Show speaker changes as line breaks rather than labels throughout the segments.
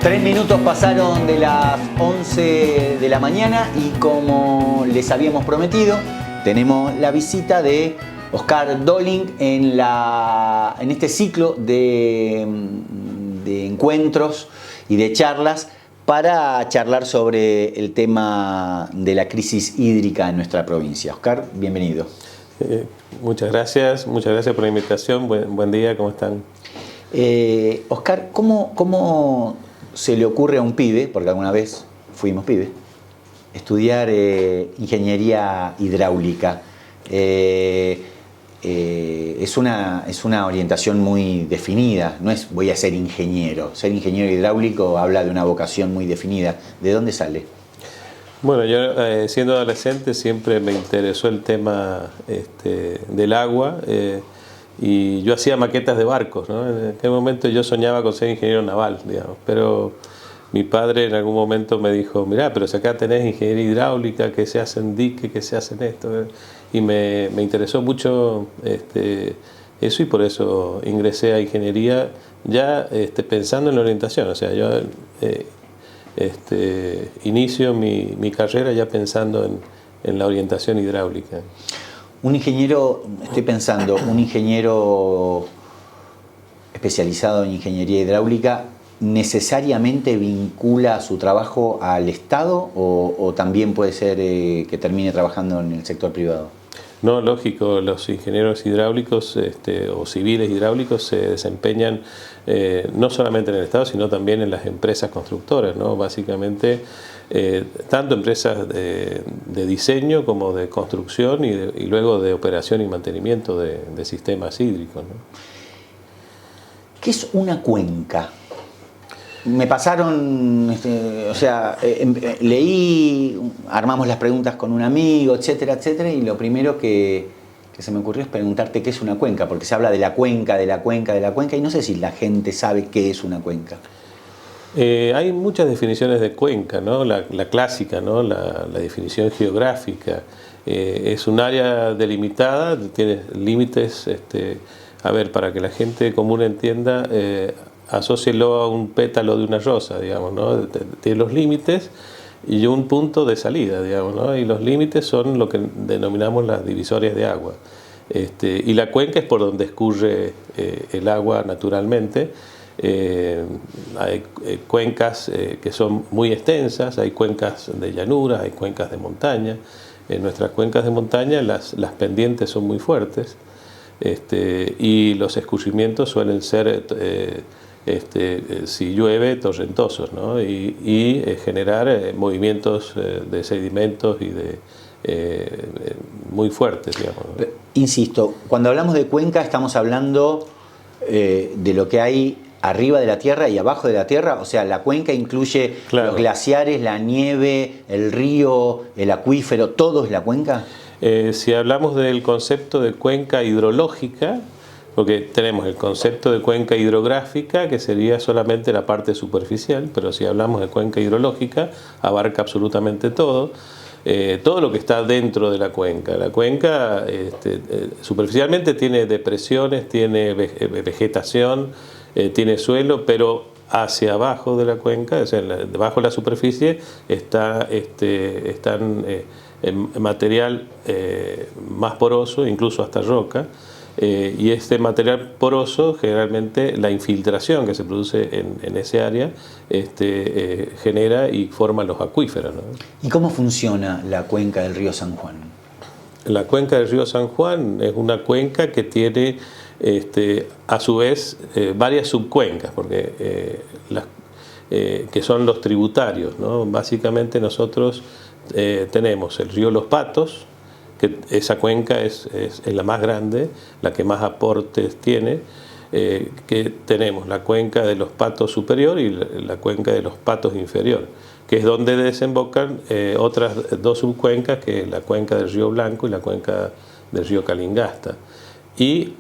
3 minutos pasaron de las 11 de la mañana y como les habíamos prometido, tenemos la visita de Oscar Dolling en este ciclo de encuentros y de charlas para charlar sobre el tema de la crisis hídrica en nuestra provincia. Oscar, bienvenido.
Muchas gracias por la invitación. Buen día, ¿cómo están?
Oscar, ¿cómo se le ocurre a un pibe, porque alguna vez fuimos pibes, estudiar ingeniería hidráulica? Es una orientación muy definida, no es voy a ser ingeniero. Ser ingeniero hidráulico habla de una vocación muy definida. ¿De dónde sale?
Bueno, yo siendo adolescente siempre me interesó el tema del agua y yo hacía maquetas de barcos, ¿no? En aquel momento yo soñaba con ser ingeniero naval, digamos, pero mi padre en algún momento me dijo, mirá, pero si acá tenés ingeniería hidráulica, que se hacen diques, que se hacen esto, y me interesó mucho eso y por eso ingresé a ingeniería ya pensando en la orientación, o sea, yo inicio mi carrera ya pensando en la orientación hidráulica.
Un ingeniero, estoy pensando, un ingeniero especializado en ingeniería hidráulica, ¿necesariamente vincula su trabajo al Estado o también puede ser que termine trabajando en el sector privado?
No, lógico, los ingenieros hidráulicos o civiles hidráulicos se desempeñan no solamente en el Estado, sino también en las empresas constructoras, ¿no? Básicamente, tanto empresas de diseño como de construcción y luego de operación y mantenimiento de sistemas hídricos, ¿no?
¿Qué es una cuenca? Me pasaron, leí, armamos las preguntas con un amigo, etcétera, etcétera, y lo primero que se me ocurrió es preguntarte qué es una cuenca, porque se habla de la cuenca, de la cuenca, de la cuenca, y no sé si la gente sabe qué es una cuenca.
Hay muchas definiciones de cuenca, ¿no? La clásica, ¿no? La definición geográfica. Es un área delimitada, tiene límites, a ver, para que la gente común entienda, asócielo a un pétalo de una rosa, digamos, ¿no? Tiene los límites y un punto de salida, digamos, ¿no? Y los límites son lo que denominamos las divisorias de agua. Y la cuenca es por donde escurre el agua naturalmente. Hay cuencas que son muy extensas, hay cuencas de llanura, hay cuencas de montaña. En nuestras cuencas de montaña las pendientes son muy fuertes y los escurrimientos suelen ser si llueve, torrentosos, ¿no? y generar movimientos de sedimentos y muy fuertes, digamos, ¿no?
Insisto, cuando hablamos de cuenca estamos hablando de lo que hay arriba de la tierra y abajo de la tierra, o sea, la cuenca incluye los glaciares, la nieve, el río, el acuífero, ¿todo es la cuenca?
Si hablamos del concepto de cuenca hidrológica, porque tenemos el concepto de cuenca hidrográfica, que sería solamente la parte superficial, pero si hablamos de cuenca hidrológica, abarca absolutamente todo lo que está dentro de la cuenca. La cuenca superficialmente tiene depresiones, tiene vegetación, tiene suelo, pero hacia abajo de la cuenca, o sea, debajo de la superficie, están material más poroso, incluso hasta roca. Y este material poroso, generalmente la infiltración que se produce en ese área genera y forma los acuíferos, ¿no?
¿Y cómo funciona la cuenca del río San Juan?
La cuenca del río San Juan es una cuenca que tiene a su vez varias subcuencas, porque que son los tributarios, ¿no? Básicamente nosotros tenemos el río Los Patos, que esa cuenca es la más grande, la que más aportes tiene, que tenemos la cuenca de Los Patos superior y la cuenca de Los Patos inferior, que es donde desembocan otras dos subcuencas, que es la cuenca del río Blanco y la cuenca del río Calingasta. Y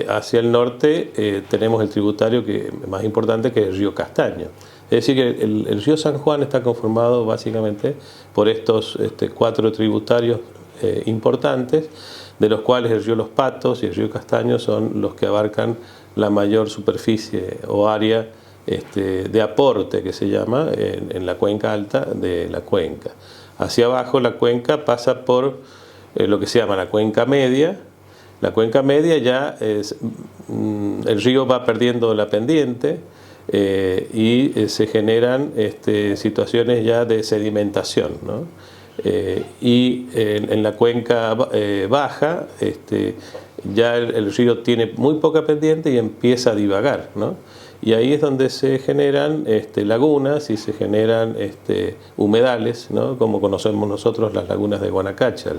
hacia el norte tenemos el tributario más importante, que es el río Castaño. Es decir, que el río San Juan está conformado básicamente por estos 4 tributarios importantes, de los cuales el río Los Patos y el río Castaño son los que abarcan la mayor superficie o área de aporte, que se llama, en la cuenca alta de la cuenca. Hacia abajo la cuenca pasa por lo que se llama la cuenca media. La cuenca media ya el río va perdiendo la pendiente y se generan situaciones ya de sedimentación, ¿no? Y en la cuenca baja ya el río tiene muy poca pendiente y empieza a divagar, ¿no? Y ahí es donde se generan lagunas y se generan humedales, ¿no? Como conocemos nosotros las lagunas de Guanacache,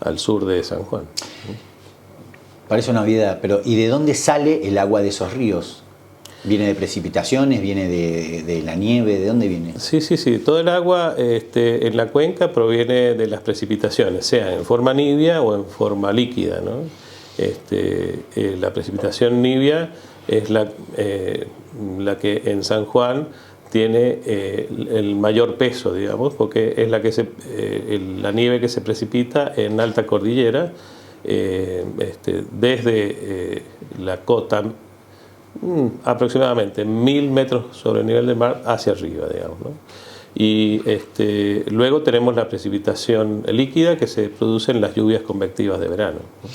al sur de San Juan.
Parece una vida, pero ¿y de dónde sale el agua de esos ríos? ¿Viene de precipitaciones? ¿Viene de la nieve? ¿De dónde viene?
Sí, sí, sí. Todo el agua en la cuenca proviene de las precipitaciones, sea en forma nibia o en forma líquida, ¿no? La precipitación nibia es la que en San Juan tiene el mayor peso, digamos, porque es la nieve que se precipita en alta cordillera, desde la cota aproximadamente 1000 metros sobre el nivel del mar hacia arriba, digamos, ¿no? Y luego tenemos la precipitación líquida que se produce en las lluvias convectivas de verano, ¿no?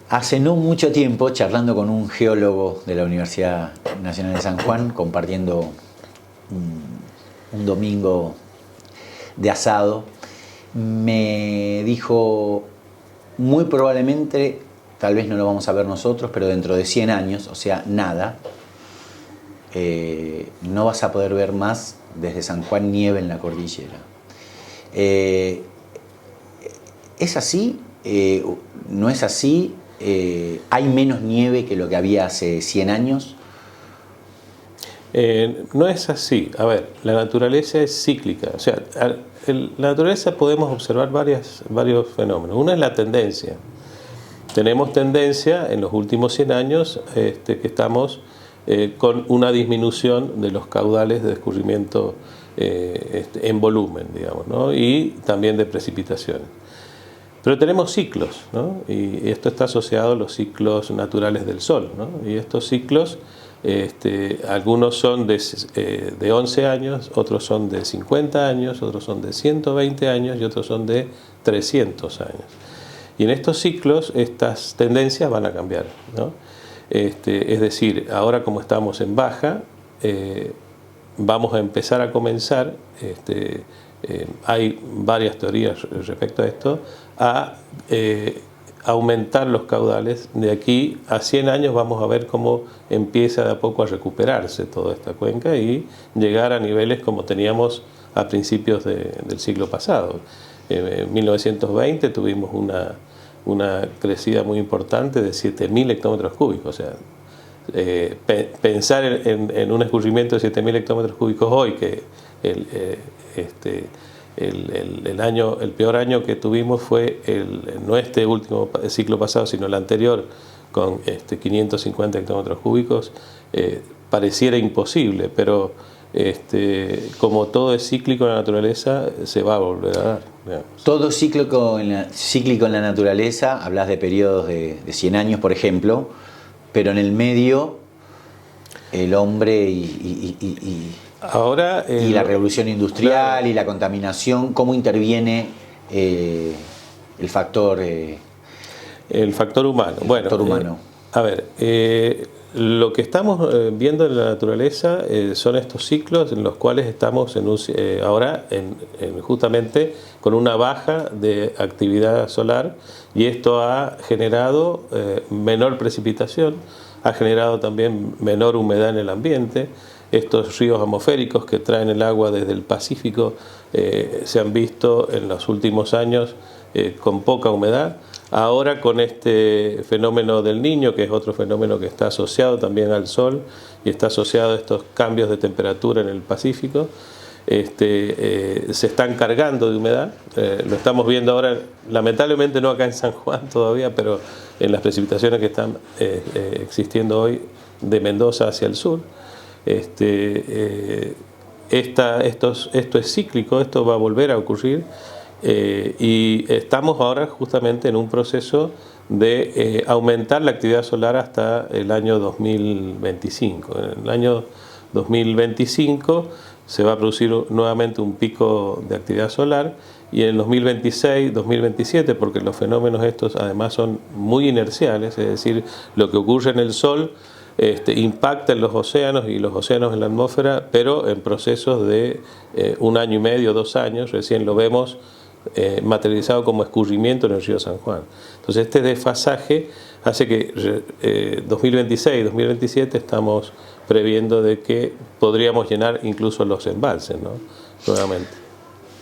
Hace no mucho tiempo, charlando con un geólogo de la Universidad Nacional de San Juan, compartiendo un domingo de asado, me dijo, muy probablemente, tal vez no lo vamos a ver nosotros, pero dentro de 100 años, o sea, nada, no vas a poder ver más desde San Juan nieve en la cordillera. ¿Es así? ¿No es así? ¿Hay menos nieve que lo que había hace 100 años?
No es así. A ver, la naturaleza es cíclica. O sea, la naturaleza podemos observar varios fenómenos. Uno es la tendencia. Tenemos tendencia en los últimos 100 años que estamos con una disminución de los caudales de escurrimiento en volumen, digamos, ¿no? Y también de precipitaciones. Pero tenemos ciclos, ¿no? Y esto está asociado a los ciclos naturales del Sol, ¿no? Y estos ciclos, algunos son de 11 años, otros son de 50 años, otros son de 120 años y otros son de 300 años. Y en estos ciclos estas tendencias van a cambiar, ¿no? Es decir, ahora como estamos en baja, vamos a empezar a comenzar, hay varias teorías respecto a esto, a aumentar los caudales. De aquí a 100 años vamos a ver cómo empieza de a poco a recuperarse toda esta cuenca y llegar a niveles como teníamos a principios del siglo pasado. En 1920 tuvimos una crecida muy importante de 7.000 hectómetros cúbicos. O sea, pensar en un escurrimiento de 7.000 hectómetros cúbicos hoy, que el peor año que tuvimos fue no este último ciclo pasado, sino el anterior, con 550 hectómetros cúbicos, pareciera imposible, pero como todo es cíclico en la naturaleza, se va a volver a dar, digamos.
Todo cíclico en la naturaleza, hablas de periodos de 100 años, por ejemplo, pero en el medio el hombre y la revolución industrial, claro, y la contaminación, ¿cómo interviene el factor humano?
Bueno, a ver, lo que estamos viendo en la naturaleza son estos ciclos en los cuales estamos ahora justamente con una baja de actividad solar, y esto ha generado menor precipitación, ha generado también menor humedad en el ambiente. Estos ríos atmosféricos que traen el agua desde el Pacífico se han visto en los últimos años con poca humedad. Ahora con este fenómeno del Niño, que es otro fenómeno que está asociado también al sol y está asociado a estos cambios de temperatura en el Pacífico, se están cargando de humedad. Lo estamos viendo ahora, lamentablemente no acá en San Juan todavía, pero en las precipitaciones que están existiendo hoy de Mendoza hacia el sur. Esto es cíclico, esto va a volver a ocurrir, y estamos ahora justamente en un proceso de aumentar la actividad solar hasta el año 2025. En el año 2025 se va a producir nuevamente un pico de actividad solar, y en el 2026, 2027, porque los fenómenos estos además son muy inerciales, es decir, lo que ocurre en el Sol impacta en los océanos y los océanos en la atmósfera, pero en procesos de 1 año y medio, 2 años, recién lo vemos materializado como escurrimiento en el río San Juan. Entonces este desfasaje hace que 2026, 2027 estamos previendo de que podríamos llenar incluso los embalses, ¿no? Nuevamente.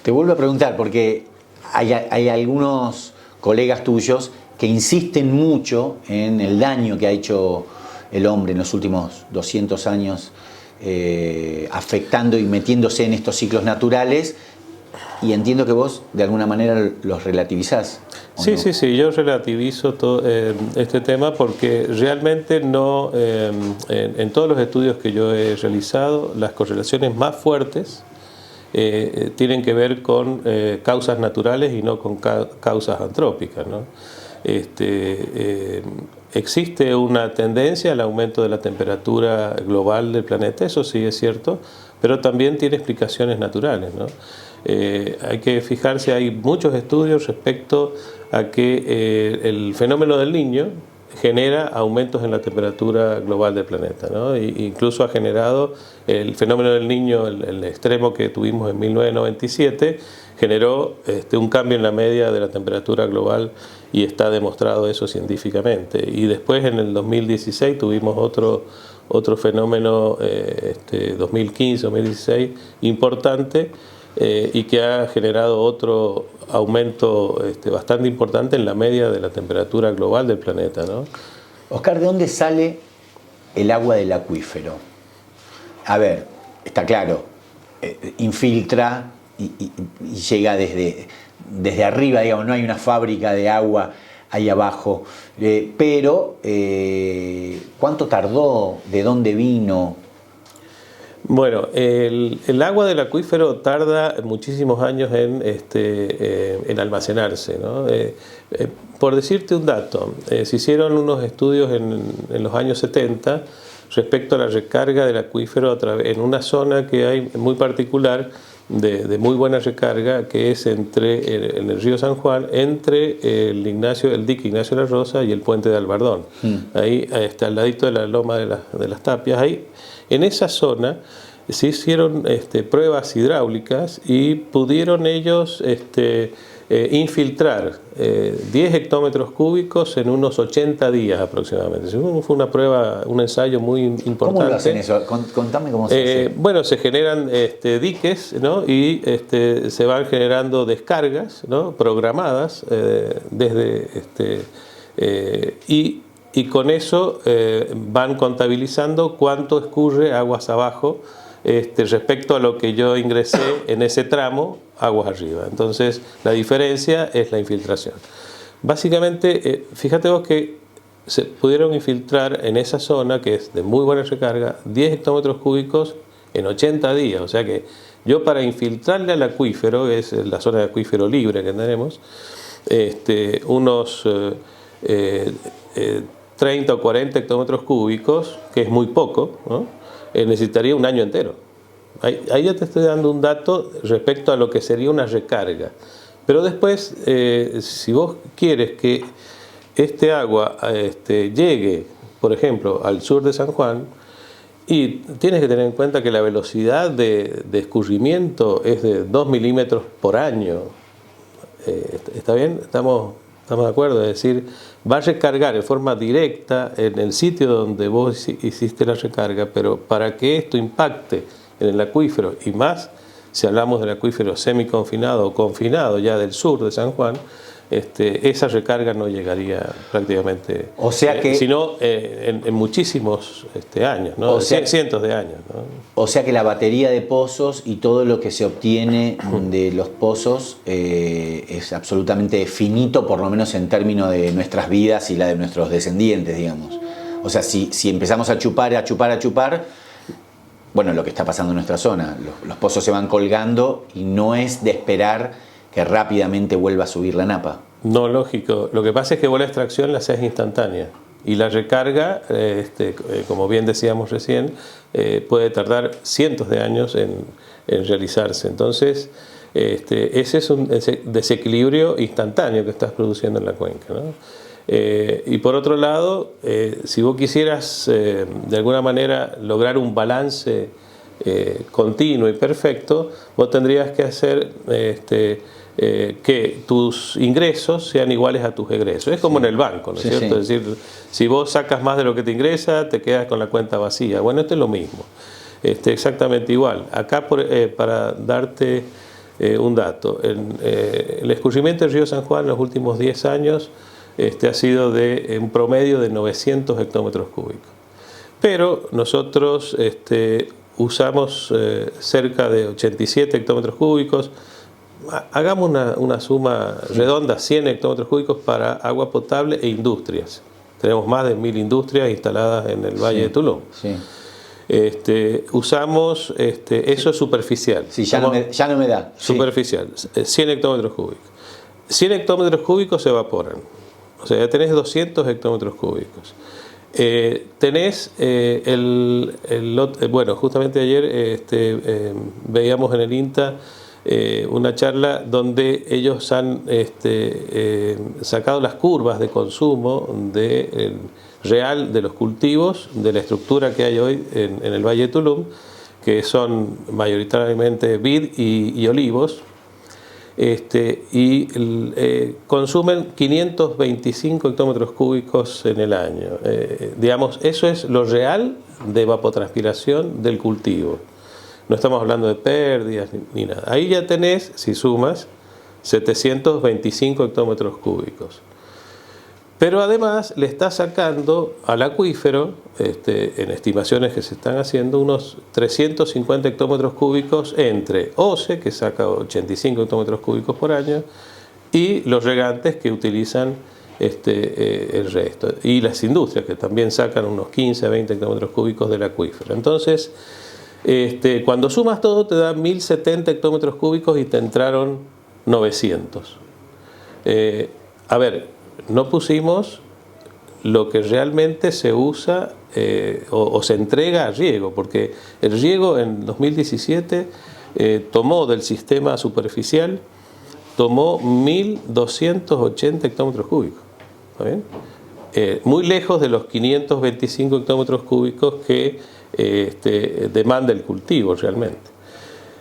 Te vuelvo a preguntar, porque hay algunos colegas tuyos que insisten mucho en el daño que ha hecho el hombre en los últimos 200 años, afectando y metiéndose en estos ciclos naturales, y entiendo que vos de alguna manera los relativizás.
Sí, no? Sí, yo relativizo todo este tema porque realmente no, en todos los estudios que yo he realizado, las correlaciones más fuertes tienen que ver con causas naturales y no con causas antrópicas, ¿no? Existe una tendencia al aumento de la temperatura global del planeta, eso sí es cierto, pero también tiene explicaciones naturales, ¿no? Hay que fijarse, hay muchos estudios respecto a que el fenómeno del Niño genera aumentos en la temperatura global del planeta, ¿no? Incluso ha generado el fenómeno del Niño, el extremo que tuvimos en 1997, generó un cambio en la media de la temperatura global, y está demostrado eso científicamente. Y después en el 2016 tuvimos otro fenómeno, 2015, 2016, importante, y que ha generado otro aumento bastante importante en la media de la temperatura global del planeta, ¿no?
Oscar, ¿de dónde sale el agua del acuífero? A ver, está claro, infiltra y llega desde arriba, digamos, no hay una fábrica de agua ahí abajo, pero ¿cuánto tardó? ¿De dónde vino?
Bueno, el agua del acuífero tarda muchísimos años en almacenarse, ¿no? Por decirte un dato, se hicieron unos estudios en los años 70 respecto a la recarga del acuífero en una zona que hay muy particular de muy buena recarga, que es en el río San Juan, entre el dique Ignacio de la Rosa y el puente de Albardón. Ahí está al ladito de la loma de las Tapias. Ahí, en esa zona se hicieron pruebas hidráulicas y pudieron ellos infiltrar 10 hectómetros cúbicos en unos 80 días aproximadamente. Fue una prueba, un ensayo muy importante.
¿Cómo lo hacen eso? Contame cómo se hace.
Bueno, se generan diques, ¿no? Y se van generando descargas, ¿no? Programadas y con eso van contabilizando cuánto escurre aguas abajo respecto a lo que yo ingresé en ese tramo, aguas arriba. Entonces la diferencia es la infiltración. Básicamente, fíjate vos que se pudieron infiltrar en esa zona, que es de muy buena recarga, 10 hectómetros cúbicos en 80 días. O sea que yo, para infiltrarle al acuífero, que es la zona de acuífero libre que tenemos, unos 30 o 40 hectómetros cúbicos, que es muy poco, ¿no? Necesitaría un año entero. Ahí ya te estoy dando un dato respecto a lo que sería una recarga. Pero después, si vos quieres que este agua llegue, por ejemplo, al sur de San Juan, y tienes que tener en cuenta que la velocidad de escurrimiento es de 2 milímetros por año. ¿Está bien? Estamos de acuerdo, es decir, va a recargar en forma directa en el sitio donde vos hiciste la recarga, pero para que esto impacte en el acuífero, y más si hablamos del acuífero semiconfinado o confinado ya del sur de San Juan, esa recarga no llegaría prácticamente,
o sea que,
sino en muchísimos años, ¿no? Cientos de años, ¿no?
O sea que la batería de pozos y todo lo que se obtiene de los pozos es absolutamente finito, por lo menos en términos de nuestras vidas y la de nuestros descendientes, digamos. O sea, si empezamos a chupar, bueno, lo que está pasando en nuestra zona, los pozos se van colgando y no es de esperar que rápidamente vuelva a subir la napa.
No, lógico. Lo que pasa es que vos la extracción la haces instantánea y la recarga, como bien decíamos recién, puede tardar cientos de años en realizarse. Entonces, ese es un desequilibrio instantáneo que estás produciendo en la cuenca, ¿no? Y por otro lado, si vos quisieras de alguna manera lograr un balance continuo y perfecto, vos tendrías que hacer que tus ingresos sean iguales a tus egresos. Es como en el banco, ¿no es cierto? Es decir, si vos sacas más de lo que te ingresa, te quedas con la cuenta vacía. Bueno, esto es lo mismo, exactamente igual. Acá, para darte un dato, el escurrimiento del río San Juan en los últimos 10 años ha sido de un promedio de 900 hectómetros cúbicos. Pero nosotros usamos cerca de 87 hectómetros cúbicos. Hagamos una suma redonda, 100 hectómetros cúbicos para agua potable e industrias. Tenemos más de 1000 industrias instaladas en el Valle de Tulum. Sí. Usamos, eso es superficial.
Sí, ya no me da.
Superficial, 100 hectómetros cúbicos. 100 hectómetros cúbicos se evaporan. O sea, ya tenés 200 hectómetros cúbicos. Tenés bueno, justamente ayer veíamos en el INTA una charla donde ellos han sacado las curvas de consumo real de los cultivos, de la estructura que hay hoy en el Valle de Tulum, que son mayoritariamente vid y olivos, consumen 525 hectómetros cúbicos en el año. Digamos, eso es lo real de evapotranspiración del cultivo. No estamos hablando de pérdidas ni nada. Ahí ya tenés, si sumas, 725 hectómetros cúbicos. Pero además le está sacando al acuífero, en estimaciones que se están haciendo, unos 350 hectómetros cúbicos entre OCE, que saca 85 hectómetros cúbicos por año, y los regantes que utilizan el resto. Y las industrias, que también sacan unos 15 a 20 hectómetros cúbicos del acuífero. Entonces, cuando sumas todo te da 1070 hectómetros cúbicos y te entraron 900. A ver, no pusimos lo que realmente se usa o se entrega a riego, porque el riego en 2017 tomó del sistema superficial, tomó 1280 hectómetros cúbicos. ¿Está bien? Muy lejos de los 525 hectómetros cúbicos que demanda el cultivo realmente.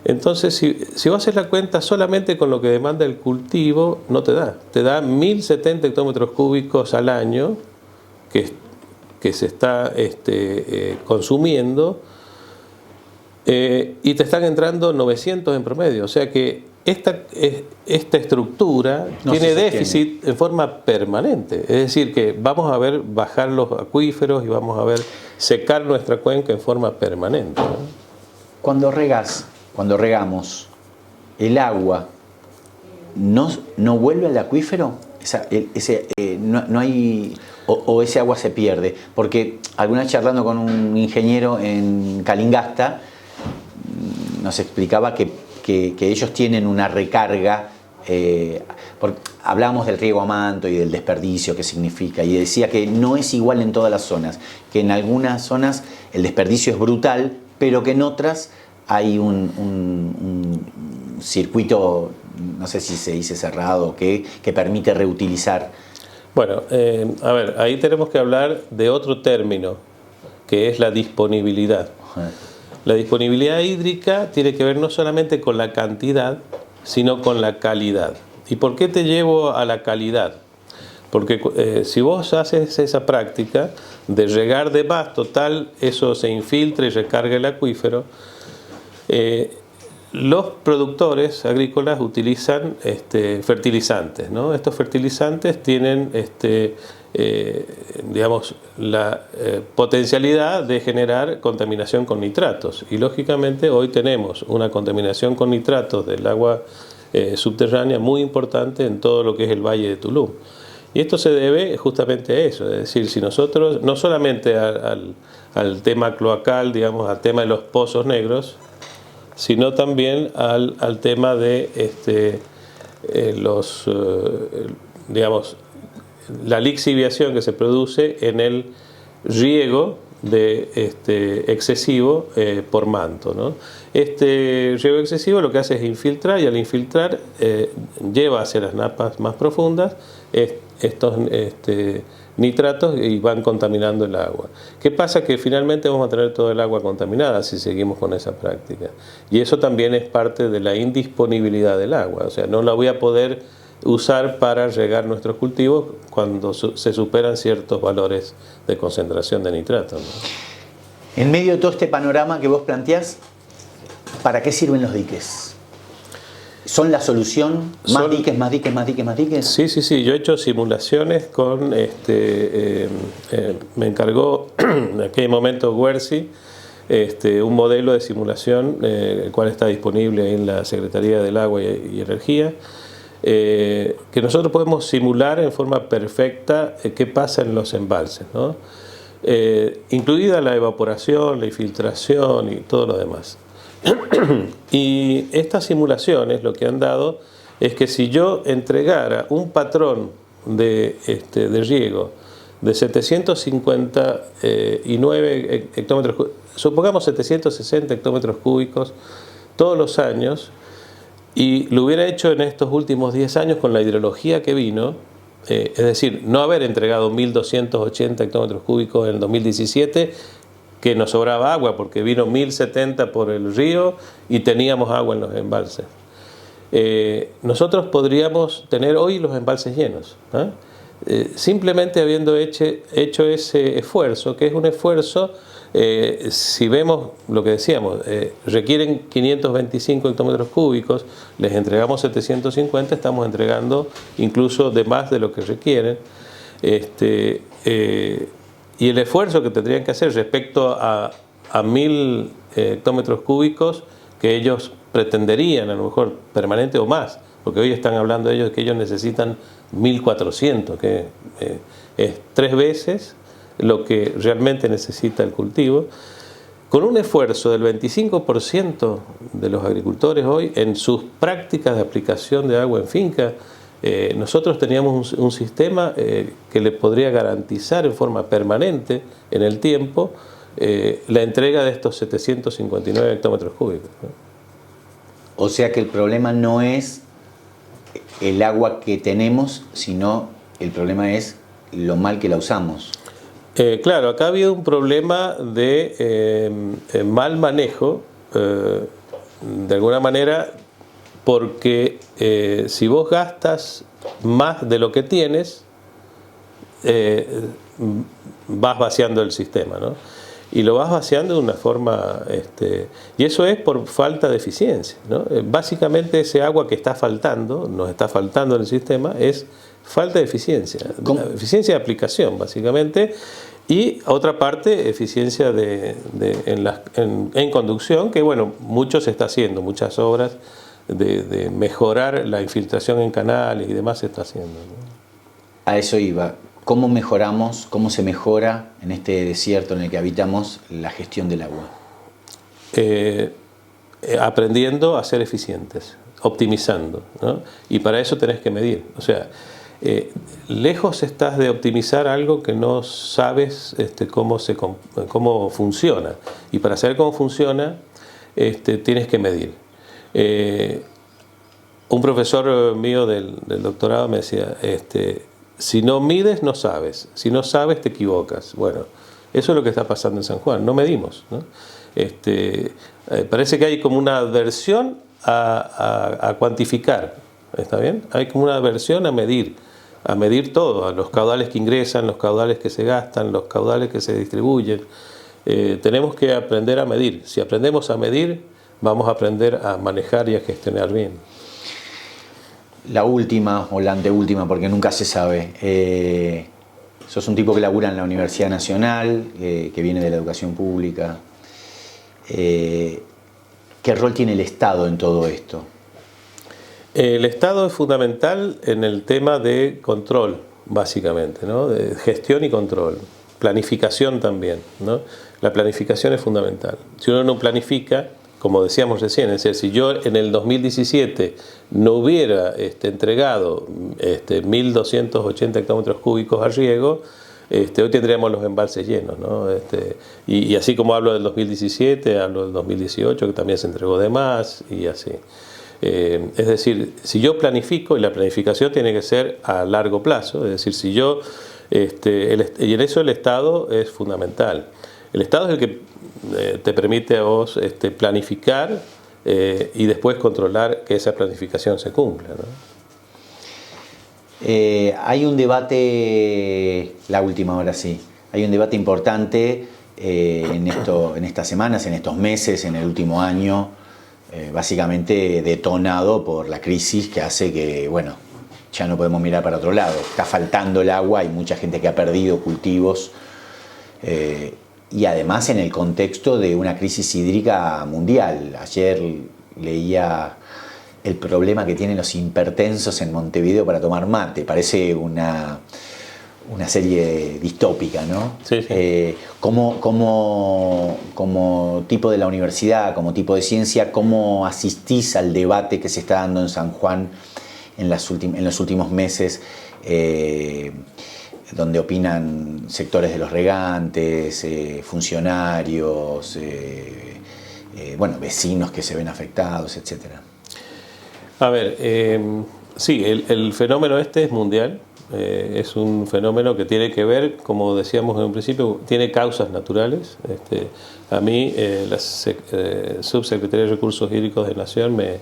Entonces, si vos haces la cuenta solamente con lo que demanda el cultivo, no te da 1070 hectómetros cúbicos al año que se está consumiendo, y te están entrando 900 en promedio. O sea que esta estructura tiene déficit en forma permanente. Es decir, que vamos a ver bajar los acuíferos y vamos a ver secar nuestra cuenca en forma permanente, ¿no?
Cuando regamos, el agua no vuelve al acuífero, no hay, o ese agua se pierde. Porque alguna vez charlando con un ingeniero en Calingasta, nos explicaba que ellos tienen una recarga, porque hablábamos del riego a manto y del desperdicio que significa, y decía que no es igual en todas las zonas, que en algunas zonas el desperdicio es brutal, pero que en otras hay un circuito, no sé si se dice cerrado, que permite reutilizar.
Bueno, a ver, ahí tenemos que hablar de otro término, que es la disponibilidad. La disponibilidad hídrica tiene que ver no solamente con la cantidad, sino con la calidad. ¿Y por qué te llevo a la calidad? Porque si vos haces esa práctica de regar de más, total, eso se infiltra y recarga el acuífero. Los productores agrícolas utilizan fertilizantes, ¿no? Estos fertilizantes tienen digamos, la potencialidad de generar contaminación con nitratos, y lógicamente hoy tenemos una contaminación con nitratos del agua subterránea muy importante en todo lo que es el Valle de Tulum. Y esto se debe justamente a eso, es decir, si nosotros, no solamente al tema cloacal, digamos, al tema de los pozos negros, sino también al tema de digamos, la lixiviación que se produce en el riego excesivo por manto, ¿no? Este riego excesivo lo que hace es infiltrar, y al infiltrar lleva hacia las napas más profundas estos nitratos y van contaminando el agua. ¿Qué pasa? Que finalmente vamos a tener todo el agua contaminada si seguimos con esa práctica. Y eso también es parte de la indisponibilidad del agua. O sea, no la voy a poder usar para regar nuestros cultivos cuando se superan ciertos valores de concentración de nitrato, ¿no?
En medio de todo este panorama que vos planteás, ¿para qué sirven los diques? ¿Son la solución? ¿Más diques, más diques, más diques, más diques?
Sí, sí, sí. Yo he hecho simulaciones con, me encargó en aquel momento Guerci, un modelo de simulación, el cual está disponible en la Secretaría del Agua y Energía, que nosotros podemos simular en forma perfecta qué pasa en los embalses, ¿no? Incluida la evaporación, la infiltración y todo lo demás. Y estas simulaciones lo que han dado es que si yo entregara un patrón de riego de 759 hectómetros cúbicos, supongamos 760 hectómetros cúbicos todos los años, y lo hubiera hecho en estos últimos 10 años con la hidrología que vino, es decir, no haber entregado 1.280 hectómetros cúbicos en el 2017, que nos sobraba agua porque vino 1.070 por el río y teníamos agua en los embalses. Nosotros podríamos tener hoy los embalses llenos, ¿eh? Simplemente habiendo hecho ese esfuerzo, que es un esfuerzo, si vemos lo que decíamos, requieren 525 hectómetros cúbicos, les entregamos 750, estamos entregando incluso de más de lo que requieren. Y el esfuerzo que tendrían que hacer respecto a 1.000 hectómetros cúbicos que ellos pretenderían, a lo mejor permanente o más, porque hoy están hablando ellos de que ellos necesitan 1.400, que es 3 veces lo que realmente necesita el cultivo, con un esfuerzo del 25% de los agricultores hoy en sus prácticas de aplicación de agua en finca. Nosotros teníamos un sistema que le podría garantizar en forma permanente en el tiempo la entrega de estos 759 hectómetros cúbicos, ¿no?
O sea que el problema no es el agua que tenemos, sino el problema es lo mal que la usamos.
Claro, acá ha habido un problema de mal manejo, de alguna manera, porque si vos gastas más de lo que tienes, vas vaciando el sistema, ¿no? Y lo vas vaciando de una forma, y eso es por falta de eficiencia, ¿no? Básicamente ese agua que está faltando, nos está faltando en el sistema, es falta de eficiencia, eficiencia de aplicación básicamente, y otra parte, eficiencia en conducción, que bueno, mucho se está haciendo, muchas obras de mejorar la infiltración en canales y demás se está haciendo, ¿no?
A eso iba. ¿Cómo mejoramos, cómo se mejora en este desierto en el que habitamos la gestión del agua?
Aprendiendo a ser eficientes, optimizando, ¿no? Y para eso tenés que medir. O sea, lejos estás de optimizar algo que no sabes cómo funciona. Y para saber cómo funciona, tienes que medir. Un profesor mío del doctorado me decía, si no mides no sabes, si no sabes te equivocas. Bueno, eso es lo que está pasando en San Juan, no medimos, ¿no? Parece que hay como una aversión a cuantificar, ¿está bien? Hay como una aversión a medir todo, a los caudales que ingresan, los caudales que se gastan, los caudales que se distribuyen. Tenemos que aprender a medir. Si aprendemos a medir, vamos a aprender a manejar y a gestionar bien.
La última o la anteúltima, porque nunca se sabe. Sos un tipo que labura en la Universidad Nacional, que viene de la educación pública. ¿Qué rol tiene el Estado en todo esto?
El Estado es fundamental en el tema de control, básicamente, ¿no? De gestión y control. Planificación también, ¿no? La planificación es fundamental. Si uno no planifica, como decíamos recién, es decir, si yo en el 2017 no hubiera entregado 1.280 hectómetros cúbicos a riego, hoy tendríamos los embalses llenos, ¿no? Y así como hablo del 2017, hablo del 2018, que también se entregó de más, y así. Es decir, si yo planifico, y la planificación tiene que ser a largo plazo, es decir, si yo, y en eso el Estado es fundamental. El Estado es el que te permite a vos planificar y después controlar que esa planificación se cumpla, ¿no?
Hay un debate, la última hora sí, hay un debate importante en estas semanas, en estos meses, en el último año, básicamente detonado por la crisis que hace que, bueno, ya no podemos mirar para otro lado. Está faltando el agua, hay mucha gente que ha perdido cultivos y además en el contexto de una crisis hídrica mundial. Ayer leía el problema que tienen los hipertensos en Montevideo para tomar mate. Parece una serie distópica, ¿no?
Sí, sí.
Como tipo de la universidad, como tipo de ciencia, ¿cómo asistís al debate que se está dando en San Juan en los últimos meses, donde opinan sectores de los regantes, funcionarios, vecinos que se ven afectados, etcétera?
A ver, sí, el fenómeno es mundial, es un fenómeno que tiene que ver, como decíamos en un principio, tiene causas naturales. A mí, la Subsecretaría de Recursos Hídricos de Nación me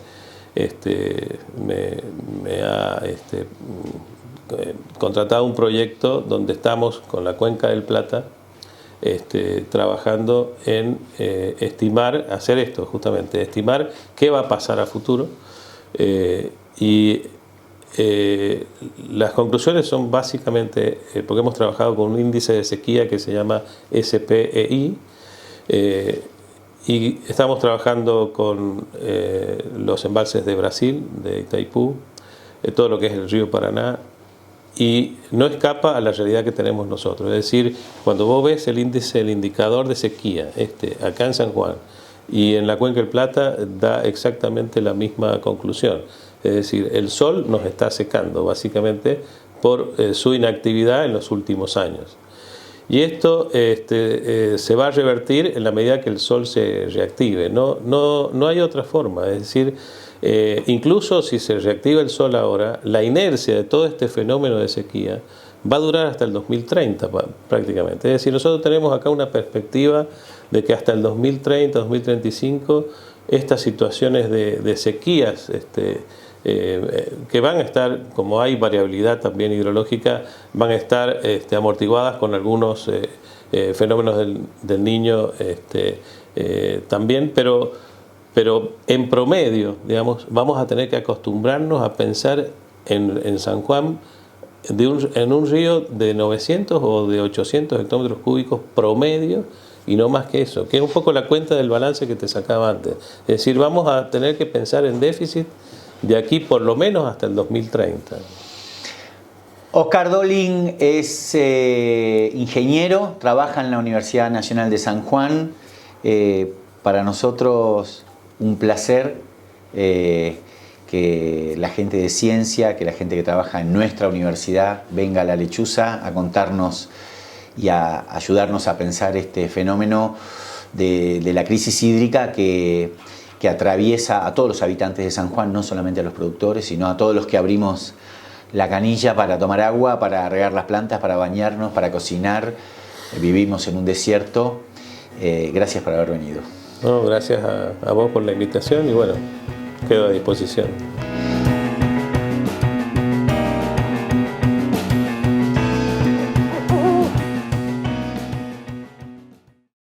ha contratado un proyecto donde estamos con la Cuenca del Plata trabajando en hacer esto justamente, estimar qué va a pasar a futuro. Las conclusiones son básicamente, porque hemos trabajado con un índice de sequía que se llama SPEI, y estamos trabajando con los embalses de Brasil, de Itaipú, todo lo que es el río Paraná, y no escapa a la realidad que tenemos nosotros. Es decir, cuando vos ves el indicador de sequía acá en San Juan y en la Cuenca del Plata, da exactamente la misma conclusión. Es decir, el sol nos está secando básicamente por su inactividad en los últimos años. Y esto se va a revertir en la medida que el sol se reactive. No hay otra forma. Es decir, incluso si se reactiva el sol ahora, la inercia de todo este fenómeno de sequía va a durar hasta el 2030 prácticamente. Es decir, nosotros tenemos acá una perspectiva de que hasta el 2030, 2035, estas situaciones de sequías que van a estar, como hay variabilidad también hidrológica, van a estar amortiguadas con algunos fenómenos del Niño también, pero en promedio, digamos, vamos a tener que acostumbrarnos a pensar en San Juan en un río de 900 o de 800 hectómetros cúbicos promedio, y no más que eso, que es un poco la cuenta del balance que te sacaba antes. Es decir, vamos a tener que pensar en déficit de aquí por lo menos hasta el 2030.
Oscar Dolin es ingeniero, trabaja en la Universidad Nacional de San Juan. Para nosotros un placer que la gente de ciencia, que la gente que trabaja en nuestra universidad venga a La Lechuza a contarnos y a ayudarnos a pensar este fenómeno de la crisis hídrica que atraviesa a todos los habitantes de San Juan, no solamente a los productores, sino a todos los que abrimos la canilla para tomar agua, para regar las plantas, para bañarnos, para cocinar. Vivimos en un desierto. Gracias por haber venido.
No, gracias a vos por la invitación y bueno, quedo a disposición.